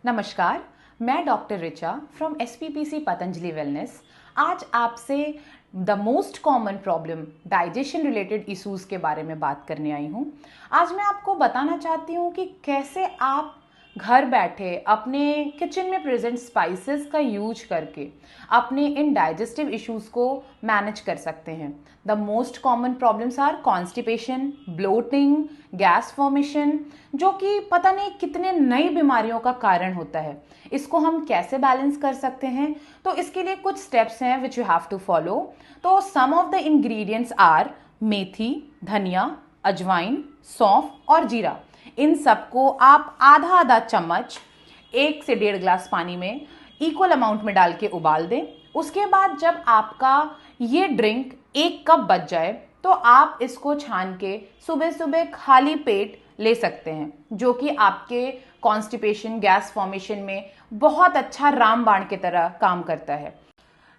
नमस्कार, मैं doctor Richa from SPPC Patanjali wellness. आज आपसे the most common problem digestion related issues के बारे में बात करने आई हूँ। आज मैं आपको बताना चाहती हूँ कि कैसे आप घर बैठे अपने किचन में प्रेजेंट स्पाइसेस का यूज करके अपने इन डाइजेस्टिव इश्यूज को मैनेज कर सकते हैं। The most common problems are constipation, bloating, gas formation, जो कि पता नहीं कितने नई बीमारियों का कारण होता है। इसको हम कैसे बैलेंस कर सकते हैं, तो इसके लिए कुछ स्टेप्स हैं which you have to follow. तो some of the ingredients are methi, dhania, ajwain, सौंफ और जीरा। इन सबको आप आधा आधा चम्मच 1 से 1.5 ग्लास पानी में इक्वल अमाउंट में डाल के उबाल दें। उसके बाद जब आपका ये ड्रिंक 1 कप बच जाए तो आप इसको छान के सुबह सुबह खाली पेट ले सकते हैं, जो कि आपके कॉन्स्टिपेशन, गैस फॉर्मेशन में बहुत अच्छा रामबाण की तरह काम करता है।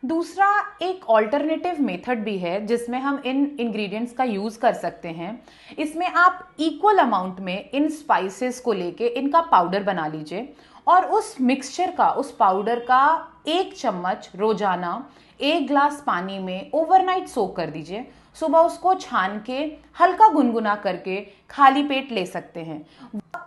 दूसरा एक ऑल्टरनेटिव मेथड भी है जिसमें हम इन इंग्रेडिएंट्स का यूज़ कर सकते हैं। इसमें आप इक्वल अमाउंट में इन स्पाइसेस को लेके इनका पाउडर बना लीजिए और उस मिक्सचर का, उस पाउडर का 1 चम्मच रोजाना 1 ग्लास पानी में ओवरनाइट सोक कर दीजिए। सुबह उसको छान के हल्का गुनगुना करके खाली पेट ले सकते हैं।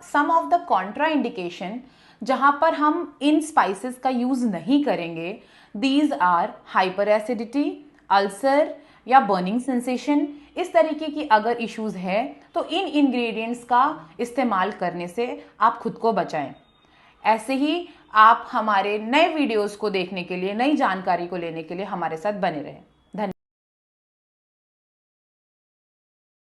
Some of the contraindication जहां पर हम इन स्पाइसेस का यूज नहीं करेंगे, these are hyper acidity, ulcer या बर्निंग सेंसेशन। इस तरीके की अगर इश्यूज है तो इन इंग्रेडिएंट्स का इस्तेमाल करने से आप खुद को बचाएं। ऐसे ही आप हमारे नए वीडियोस को देखने के लिए, नई जानकारी को लेने के लिए हमारे साथ बने रहें।